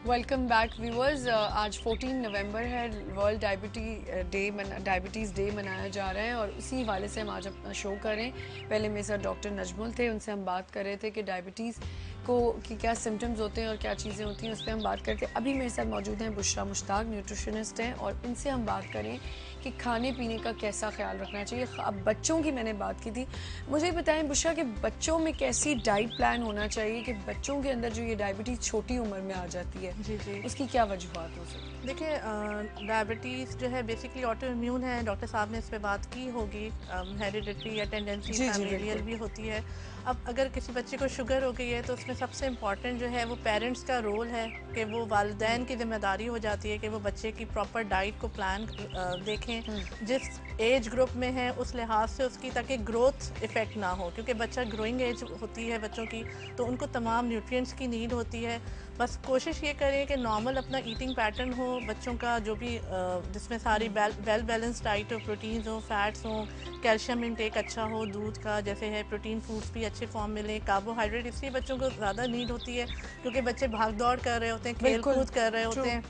Welcome back viewers. आज 14 नवंबर है, world diabetes day मनाया जा रहा है और उसी हवाले से हम आज अपना शो करें। पहले मेरे साथ डॉक्टर नजमुल थे, उनसे हम बात कर रहे थे कि डायबिटीज़ को की क्या सिम्टम्स होते हैं और क्या चीज़ें होती हैं, उस पर हम बात करते हैं। अभी मेरे साथ मौजूद हैं बुशरा मुश्ताक, न्यूट्रिशनिस्ट हैं, और इनसे हम बात करें कि खाने पीने का कैसा ख्याल रखना चाहिए। अब बच्चों की मैंने बात की थी, मुझे बताएं बुशरा कि बच्चों में कैसी डाइट प्लान होना चाहिए कि बच्चों के अंदर जो ये डायबिटीज़ छोटी उम्र में आ जाती है, जी जी। उसकी क्या वजूहत हो सकती है? देखिए, डायबिटीज़ जो है बेसिकली ऑटो इम्यून है। डॉक्टर साहब ने इस पे बात की होगी। हेरिडिटरी या टेंडेंसी जी जी फैमिलियल बिल्कुल। भी होती है। अब अगर किसी बच्चे को शुगर हो गई है तो उसमें सबसे इम्पॉर्टेंट जो है वो पेरेंट्स का रोल है कि वो वालिदैन की जिम्मेदारी हो जाती है कि वो बच्चे की प्रॉपर डाइट को प्लान देखें। जिस एज ग्रुप में है उस लिहाज से उसकी, ताकि ग्रोथ इफेक्ट ना हो, क्योंकि बच्चा ग्रोइंग एज होती है बच्चों की, तो उनको तमाम न्यूट्रिएंट्स की नीड होती है। बस कोशिश ये करें कि नॉर्मल अपना ईटिंग पैटर्न हो बच्चों का, जो भी जिसमें सारी वेल बैलेंस डाइट हो, प्रोटीन्स हो, फैट्स हो, कैल्शियम इंटेक अच्छा हो, दूध का जैसे है, प्रोटीन फूड्स भी अच्छे फॉर्म में लें। कार्बोहाइड्रेट इसलिए बच्चों को ज़्यादा नीड होती है क्योंकि बच्चे भाग दौड़ कर रहे होते हैं, खेल बिल्कुल कूद कर रहे ट्रू। होते हैं।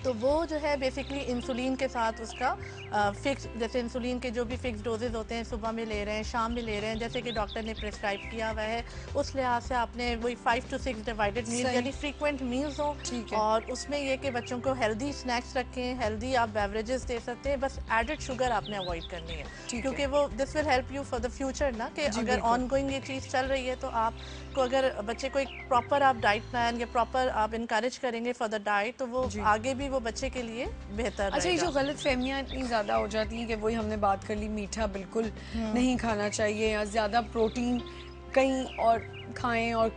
तो वो जो है बेसिकली इंसुलिन के साथ उसका फिक्स, जैसे इंसुलिन के जो भी फिक्स डोजेज होते हैं, सुबह में ले रहे हैं, शाम में ले रहे हैं, जैसे कि डॉक्टर ने प्रिस्क्राइब किया हुआ है। उस लिहाज से आपने वही 5 to 6 डिवाइडेड मील्स, सही। यानी फ्रीक्वेंट मील्स हों। ठीक है। और उसमें ये कि बच्चों को हेल्दी स्नैक्स रखें, हेल्दी आप बेवरेजेस दे सकते हैं, बस एडेड शुगर आपने अवॉइड करनी है। ठीक है। क्योंकि वो this will help you for the future ना, कि जी अगर बिल्कुल। ऑन गोइंग ये चीज़ चल रही है तो आपको, अगर बच्चे को एक प्रॉपर आप डाइट प्लान या प्रॉपर आप इनकरेज करेंगे फॉर द डाइट, तो वो जी। आगे भी वो बच्चे के लिए बेहतर अच्छा, ये जो रहेगा। गलत फहमियाँ इतनी ज़्यादा हो जाती हैं कि वही हमने बात कर ली, मीठा बिल्कुल नहीं खाना चाहिए या ज़्यादा प्रोटीन कहीं और खाएं और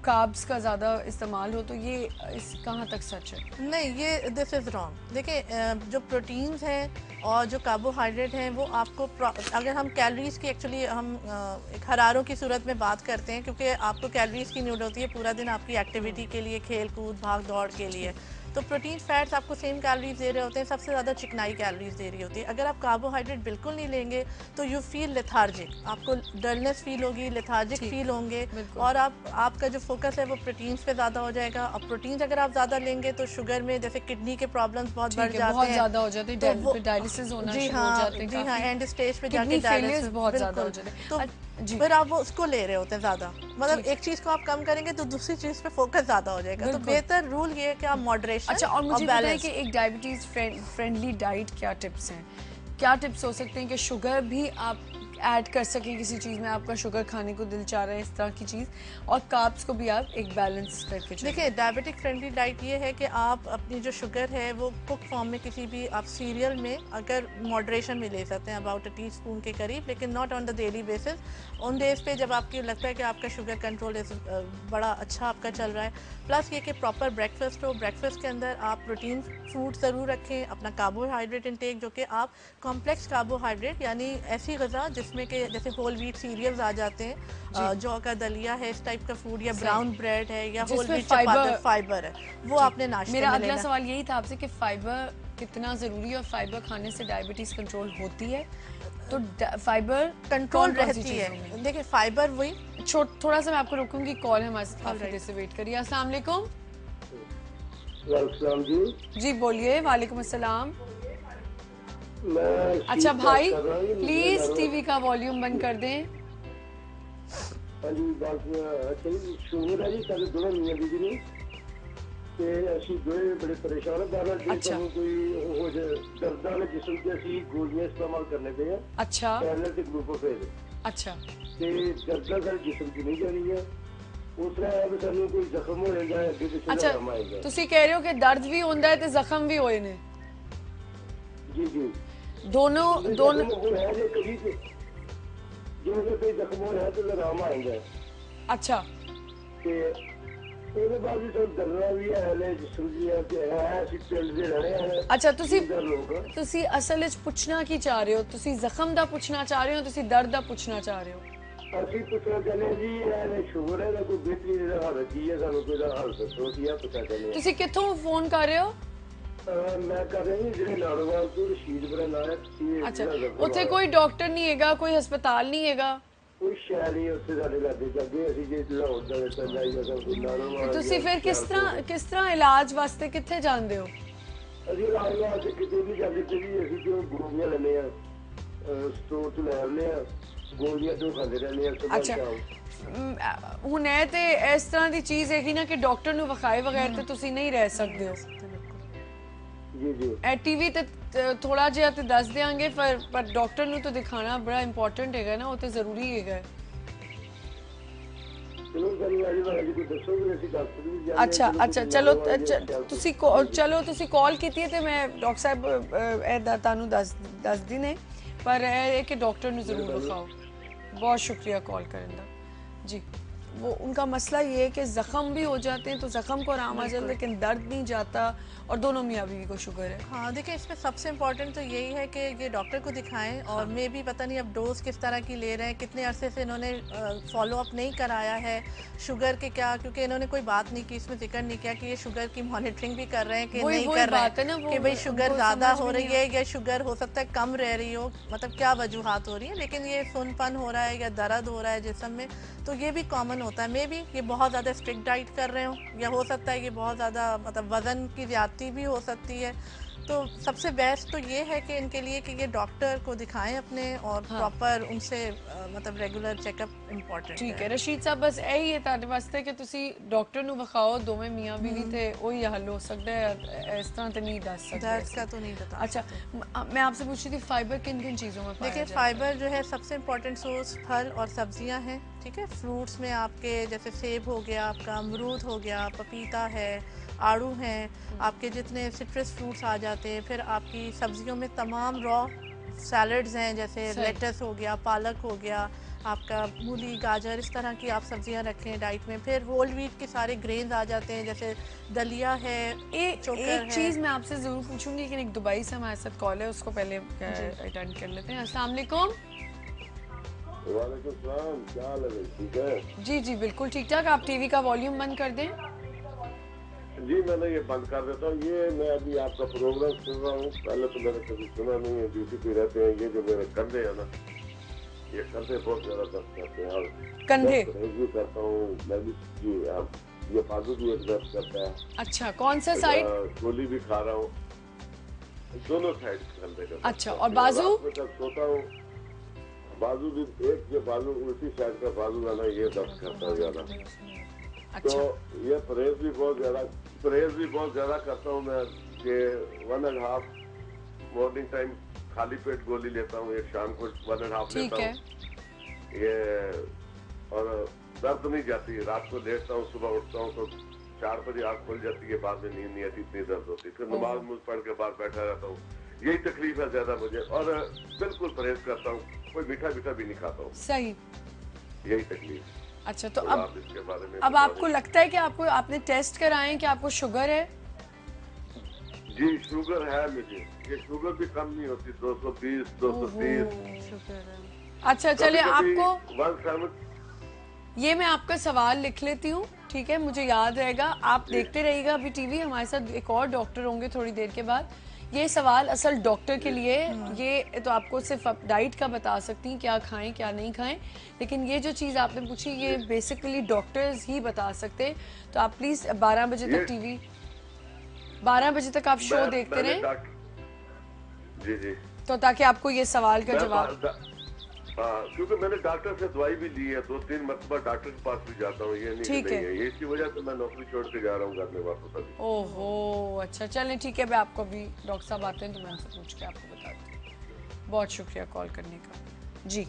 कार्ब्स का ज़्यादा इस्तेमाल हो, तो ये इस कहाँ तक सच है? नहीं, ये दिस इज़ रॉन्ग। देखिए, जो प्रोटीन्स हैं और जो कार्बोहाइड्रेट हैं वो आपको अगर हम कैलोरीज की, एक्चुअली हम एक हरारों की सूरत में बात करते हैं, क्योंकि आपको कैलोरीज की नीड होती है पूरा दिन आपकी एक्टिविटी के लिए, खेल कूद भाग दौड़ के लिए। ठीक। तो प्रोटीन फैट्स आपको सेम कैलोरीज दे रहे होते हैं, सबसे ज़्यादा चिकनाई कैलोरीज दे रही होती है। अगर आप कार्बोहाइड्रेट बिल्कुल नहीं लेंगे तो यू फील लेथार्जिक, आपको डलनेस फील होगी, लेथार्जिक ठीक। फील होंगे। बिल्कुल। और आपका जो फोकस है वो प्रोटीन्स पे ज़्यादा हो जाएगा। अब प्रोटीन्स अगर आप ज़्यादा लेंगे तो शुगर में जैसे किडनी के प्रॉब्लम्स बहुत बढ़ ठीक है, जाते बहुत हैं। ज़्यादा हो जाते हैं, तो वो, फिर डायलिसिस होना जी शुरू हो हाँ जाते हैं जी हाँ, काफ़ी। एंड स्टेज पे जाके किडनी फेलियर्स डायलिसिस, बहुत ज़्यादा हो बिल्कुल। जाते हैं। तो जी। फिर आप वो उसको ले रहे होते हैं ज़्यादा, मतलब ठीक। एक चीज़ को आप कम करेंगे तो दूसरी चीज़ पे फोकस ज़्यादा हो जाएगा। तो बिल्कुल। बेहतर रूल ये है कि आप अच्छा, मॉडरेशन और और मुझे बताएं कि बैलेंस। एक डायबिटीज़ फ्रेंडली डाइट क्या टिप्स हैं? क्या टिप्स हो सकते हैं कि शुगर भी आप ऐड कर सकें किसी चीज़ में, आपका शुगर खाने को दिल चाह रहा है, इस तरह की चीज़, और कार्ब्स को भी आप एक बैलेंस करके चलें? देखिए, डायबिटिक फ्रेंडली डाइट ये है कि आप अपनी जो शुगर है वो कुक फॉर्म में किसी भी आप सीरियल में अगर मॉडरेशन में ले सकते हैं, अबाउट टी स्पून के करीब, लेकिन not on the daily basis. उन डेज पे जब आपको लगता है कि आपका शुगर कंट्रोल बड़ा अच्छा आपका चल रहा है। प्लस ये कि प्रॉपर ब्रेकफास्ट हो, ब्रेकफास्ट के अंदर आप प्रोटीन फूड ज़रूर रखें, अपना कार्बोहाइड्रेट इंटेक, जो कि आप कॉम्प्लेक्स कार्बोहाइड्रेट, यानी ऐसी गज़ा जिसमें कि जैसे होल व्हीट सीरियल्स आ जाते हैं, जी। जौ का दलिया है, इस टाइप का फूड, या सही। ब्राउन ब्रेड है, या होल जिसमें व्हीट चपाती, फाइबर। फाइबर है, वो ठीक। आपने नाश्ते मेरा में अगला लेना। सवाल यही था आपसे कि फाइबर कितना ज़रूरी है और फाइबर खाने से डायबिटीज़ कंट्रोल होती है, तो फाइबर कंट्रोल कौन कौन सी रहती चीज़ों में? है। देखिए, फाइबर वही। थोड़ा सा मैं आपको रोकूंगी, कॉल है हमारे साथ, काफ़ी देर ऑलराइट। से वेट करिए। अस्सलाम वालेकुम। वालेकुम जी। जी बोलिए। वालेकुम अस्सलाम। मैं अच्छा शीख बात भाई, कर रहा हूँ, मुझे प्लीज़ नारो। टीवी का वॉल्यूम बंद कर दें। हाँ जी, बस अच्छा जी, शुक्र है जी साढ़े दोनों मियाँ बीवी ने कि ਅਸੀਂ ਦੋਵੇਂ ਬੜੇ ਪਰੇਸ਼ਾਨ ਹਾਂ। ਬਾਰਾਂ ਜੇ अच्छा। ਸਾਨੂੰ ਕੋਈ ਹੋ ਜਾਏ ਦਰਦਾਂ ਵਾਲੇ ਜਿਸਮ ਤੇ ਅਸੀਂ ਗੋਲੀਆਂ ਇਸਤੇਮਾਲ ਕਰਨੇ ਪਏ ਆ, अच्छा। ਪੈਨਲ ਤੇ ਗਲੂਕੋਫੇਜ਼, अच्छा। ਤੇ ਦਰਦਾਂ ਸਾਡੇ ਜਿਸਮ 'ਚ ਨਹੀਂ ਜਾਣੀਆਂ। ਉਸ ਤਰ੍ਹਾਂ ਵੀ ਸਾਨੂੰ ਕੋਈ ਜ਼ਖਮ ਹੋਏਗਾ, ਅੱਗੇ ਪਿੱਛੇ ਦਾ अच्छा, ਕੰਮ ਆਏਗਾ। ਤੁਸੀਂ ਕਹਿ ਰਹੇ ਹੋ ਕਿ ਦਰਦ ਵੀ ਹੁੰਦਾ ਹੈ ਤੇ ਜ਼ਖਮ ਵੀ ਹੋਏ ਨੇ? ਜੀ ਜੀ। दोनों दोनों। ਜ਼ਖਮ ਹੋਇਆ ਜੇ ਕਦੀ ਤੇ ਜੇ ਕੋਈ ਜ਼ਖਮ ਹੋਇਆ ਤੇ ਆਰਾਮ ਆਏਗਾ। अच्छा। ਤੇ ਉਹਦੇ ਬਾਅਦ ਵੀ ਸਾਨੂੰ ਦਰਦਾਂ ਵੀ ਹੈ ਨੇ, ਜਿਸਮ ਦੀਆਂ ਤੇ ਹੈ, ਅਸੀਂ ਪਿੰਡ ਦੇ ਰਹਿਣੇ ਆ। अच्छा, ਲੋਕ ਤੁਸੀਂ ਅਸਲ ਵਿੱਚ ਪੁੱਛਣਾ ਕੀ ਚਾਹ ਰਹੇ ਹੋ? ਤੁਸੀਂ ਜ਼ਖਮ ਦਾ ਪੁੱਛਣਾ ਚਾਹ ਰਹੇ ਹੋ, ਤੁਸੀਂ ਦਰਦ ਦਾ ਪੁੱਛਣਾ ਚਾਹ ਰਹੇ ਹੋ? ਅਸੀਂ ਪੁੱਛਣਾ ਚਾਹੁੰਦੇ ਜੀ, ਇਹ ਸ਼ੂਗਰ ਹੈ ਦਾ ਕੋਈ ਬਿਹਤਰੀ ਦਾ ਹੱਲ ਕੀ ਹੈ, ਸਾਨੂੰ ਕੋਈ ਦਾ ਹੱਲ ਦੱਸੋ ਕੀ ਆ, ਪੁੱਛਣਾ ਚਾਹੁੰਦੇ ਤੁਸੀਂ ਕਿੱਥੋਂ ਫੋਨ ਕਰ ਰਹੇ ਹੋ? ਆ। ਮੈਂ ਕਰ ਰਿਹਾ ਜੀ, ਜਿਹੜੇ ਨਾੜੋਵਾਲ ਤੋਂ ਰਸ਼ੀਦ ਬਰਾ ਨਾਂ ਹੈ, ਤੁਸੀਂ अच्छा, ਉੱਥੇ ਕੋਈ ਡਾਕਟਰ ਨਹੀਂ ਹੈਗਾ, ਕੋਈ ਹਸਪਤਾਲ ਨਹੀਂ ਹੈਗਾ? ਕੋਈ ਸ਼ਹਿਰ ਨਹੀਂ ਉੱਥੇ ਸਾਡੇ ਲਾਗੇ ਜਾਂਦੇ ਅਸੀਂ ਜੇ ਲਾਹੌਰ ਦਾ ਵਿੱਚ ਜਾਈਏ ਤਾਂ ਨਾਰੋਂ ਤੇ ਤੁਸੀਂ ਫਿਰ ਕਿਸ ਤਰ੍ਹਾਂ ਇਲਾਜ ਵਾਸਤੇ ਕਿੱਥੇ ਜਾਂਦੇ ਹੋ? ਅਸੀਂ ਇਲਾਜ ਵਾਸਤੇ ਕਿਤੇ ਵੀ ਜਾਂਦੇ ਤੇ ਵੀ ਅਸੀਂ ਜੋ ਗੋਲੀਆਂ ਲੈਂਦੇ ਆ ਸਟੋਰ ਤੋਂ ਲੈ ਆਉਂਦੇ ਆ ਗੋਲੀਆਂ ਤੋਂ ਖਾਂਦੇ ਰਹਿੰਦੇ ਆ ਸੁਬਾਹ ਅੱਛਾ ਸ਼ਾਮ। ਹੁਣ ਇਹ ਤੇ ਇਸ ਤਰ੍ਹਾਂ ਦੀ ਚੀਜ਼ ਹੈਗੀ ਨਾ ਕਿ ਡਾਕਟਰ ਨੂੰ ਵਿਖਾਏ ਬਗੈਰ ਤੇ ਤੁਸੀਂ ਨਹੀਂ ਰਹਿ ਸਕਦੇ ਹੋ। ਜੀ ਜੀ ਇਹ ਟੀਵੀ ਤੇ ਥੋੜਾ ਜਿਹਾ ਤੇ ਦੱਸ ਦਿਆਂਗੇ ਪਰ ਡਾਕਟਰ ਨੂੰ ਤਾਂ ਦਿਖਾਣਾ ਬੜਾ ਇੰਪੋਰਟੈਂਟ ਹੈਗਾ ਨਾ, ਉਹ ਤੇ ਜ਼ਰੂਰੀ ਹੈਗਾ। ਚਲੋ ਸਾਨੂੰ ਅੱਜ ਵਾਲਾ ਜੀ ਕੋਈ ਦੱਸੋਗੇ ਅਸੀਂ ਡਾਕਟਰ ਵੀ ਜਾਂਦੇ ਅੱਛਾ ਚਲੋ ਤੁਸੀਂ ਕਾਲ ਕੀਤੀ ਹੈ ਤੇ ਮੈਂ ਡਾਕਟਰ ਸਾਹਿਬ ਇਹਦਾ ਤੁਹਾਨੂੰ ਦੱਸਦੀ ਨੇ, ਪਰ ਇਹ ਕਿ डॉक्टर ਨੂੰ ਜ਼रूर दिखाओ। बहुत शुक्रिया कॉल करने का जी। वो उनका मसला ये है कि ज़ख़म भी हो जाते हैं तो ज़ख़म को आराम आ जाता है लेकिन दर्द नहीं जाता, और दोनों मियाँ बीवी को शुगर है। हाँ देखिए, इसमें सबसे इम्पोर्टेंट तो यही है कि ये डॉक्टर को दिखाएं, और मे भी पता नहीं अब डोज किस तरह की ले रहे हैं, कितने अरसे से इन्होंने फॉलो अप नहीं कराया है शुगर के, क्या क्योंकि इन्होंने कोई बात नहीं की, इसमें जिक्र नहीं किया कि ये शुगर की मॉनिटरिंग भी कर रहे हैं कि नहीं कर रहे हैं, कि भाई शुगर ज़्यादा हो रही है या शुगर हो सकता है कम रह रही हो, मतलब क्या वजूहत हो रही है, लेकिन ये सुनपन हो रहा है या दर्द हो रहा है जिस्म में, तो ये भी कॉमन होता है। मे भी ये बहुत ज़्यादा स्ट्रिक्ट डाइट कर रहे हो, या हो सकता है ये बहुत ज़्यादा मतलब वज़न की ज़्यादती भी हो सकती है। तो सबसे बेस्ट तो ये है कि इनके लिए कि ये डॉक्टर को दिखाएं अपने, और प्रॉपर उनसे मतलब रेगुलर चेकअप इम्पोर्टेंट ठीक है रशीद साहब, बस यही है ਤੁਹਾਡੇ ਵਾਸਤੇ ਕਿ ਤੁਸੀਂ ਡਾਕਟਰ ਨੂੰ ਵਿਖਾਓ, ਦੋਵੇਂ ਮੀਆਂ ਬੀਵੀ ਤੇ ਉਹੀ ਹੱਲ ਹੋ ਸਕਦਾ है, इस तरह तो नहीं दस सकते। दर्द का तो नहीं बता। अच्छा मैं आपसे पूछ रही थी फाइबर किन किन चीज़ों में पाया देखिए, जाता है? फाइबर जो है सबसे इम्पोर्टेंट सोर्स फल और सब्जियां हैं, ठीक है। फ्रूट्स में आपके जैसे सेब हो गया, आपका अमरूद हो गया, पपीता है, आड़ू हैं, आपके जितने सिट्रस फ्रूट्स आ जाते हैं, फिर आपकी सब्जियों में तमाम रॉ सैलड्स हैं, जैसे लेटस हो गया, पालक हो गया, आपका मूली, गाजर, इस तरह की आप सब्जियां रखें डाइट में। फिर होल व्हीट के सारे ग्रेन्स आ जाते हैं, जैसे दलिया है, एक चीज़ मैं आपसे ज़रूर पूछूंगी, लेकिन एक दुबई से हमारे साथ कॉल है, उसको पहले अटेंड कर लेते हैं। अस्सलाम वालेकुम। वालेकुम सलाम, क्या हाल है? ठीक है जी जी बिल्कुल ठीक ठाक। आप टीवी का वॉल्यूम बंद कर दें। जी, मैंने ये बंद कर देता हूँ। ये मैं अभी आपका प्रोग्राम सुन रहा हूँ, पहले तो मैंने कभी सुना नहीं है, ड्यूटी पे रहते हैं। ये जो मेरे कंधे हैं ना, ये कंधे बहुत ज्यादा दर्द करते हैं, और कंधे भी करता हूँ मैं भी जी। अब ये बाजू भी एक दर्द करता है। अच्छा, कौन सा साइड? गोली भी खा रहा हूँ, दोनों साइड कंधे का। अच्छा, और बाजू? जब सोता हूँ बाजू भी, एक जो बाजू उल्टी साइड का बाजू है ना, ये दर्द करता है ज्यादा। अच्छा। तो ये परहेज भी बहुत ज्यादा करता हूँ मैं, कि 1.5 मॉर्निंग टाइम खाली पेट गोली लेता हूँ, एक शाम को 1.5 लेता हूँ ये, और दर्द नहीं जाती। रात को लेटता हूँ, सुबह उठता हूँ तो 4 बजे आँख खुल जाती है, बाद में नींद नहीं आती, इतनी दर्द होती। फिर नमाज मुझ पढ़ के बाहर बैठा रहता हूँ, यही तकलीफ है ज्यादा मुझे, और बिल्कुल परहेज करता हूँ, कोई मीठा भी नहीं खाता हूँ। सही, यही तकलीफ। अच्छा, तो आप इसके बारे में अब आपको लगता है कि आपने टेस्ट कराए कि आपको शुगर है? जी, शुगर है मुझे, ये शुगर भी कम नहीं होती, 220 230 शुगर है। अच्छा चलिए, आपको 170। ये मैं आपका सवाल लिख लेती हूँ, ठीक है, मुझे याद रहेगा। आप देखते रहिएगा अभी टीवी, हमारे साथ एक और डॉक्टर होंगे थोड़ी देर के बाद। ये सवाल असल डॉक्टर के लिए, ये तो आपको सिर्फ आप डाइट का बता सकती हैं, क्या खाएं क्या नहीं खाएं, लेकिन ये जो चीज़ आपने पूछी ये बेसिकली डॉक्टर्स ही बता सकते हैं। तो आप प्लीज़ 12 बजे तक टीवी, 12 बजे तक आप शो देखते रहें, जी जी, तो ताकि आपको ये सवाल का जवाब। क्योंकि मैंने डॉक्टर से दवाई भी ली है, 2-3 मरतबा डॉक्टर के पास भी जाता हूँ, ये नहीं है, ये इसी वजह से मैं नौकरी छोड़ के जा रहा हूँ घर में वापस अभी। ओहो, अच्छा चलें ठीक है, मैं आपको अभी डॉक्टर साहब आते हैं तो मैं उनसे पूछ के आपको बताती हूँ। बहुत शुक्रिया कॉल करने का जी।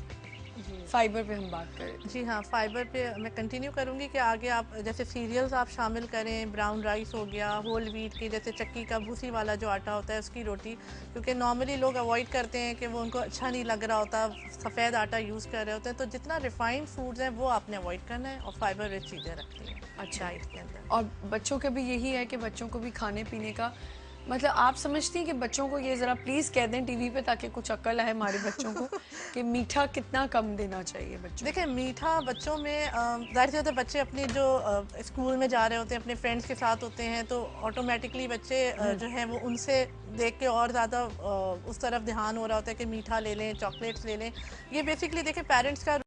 फाइबर पे हम बात करें। जी हाँ, फाइबर पे मैं कंटिन्यू करूँगी कि आगे आप जैसे सीरियल्स आप शामिल करें, ब्राउन राइस हो गया, होल व्हीट की जैसे चक्की का भूसी वाला जो आटा होता है उसकी रोटी, क्योंकि नॉर्मली लोग अवॉइड करते हैं कि वो उनको अच्छा नहीं लग रहा होता, सफ़ेद आटा यूज़ कर रहे होते हैं। तो जितना रिफाइंड फूड्स हैं वो आपने अवॉइड करना है, और फाइबर रिच चीज़ें रखती हैं अच्छा डाइट के अंदर। और बच्चों का भी यही है कि बच्चों को भी खाने पीने का, मतलब आप समझती हैं कि बच्चों को ये ज़रा प्लीज़ कह दें टीवी पे, ताकि कुछ अक्ल आए हमारे बच्चों को कि मीठा कितना कम देना चाहिए बच्चों। देखिए, मीठा बच्चों में जाहिर सी बात है, बच्चे अपनी जो स्कूल में जा रहे होते हैं, अपने फ्रेंड्स के साथ होते हैं, तो ऑटोमेटिकली बच्चे जो हैं वो उनसे देख के और ज़्यादा उस तरफ ध्यान हो रहा होता है कि मीठा ले लें, चॉकलेट्स ले लें। ये बेसिकली देखिए पेरेंट्स का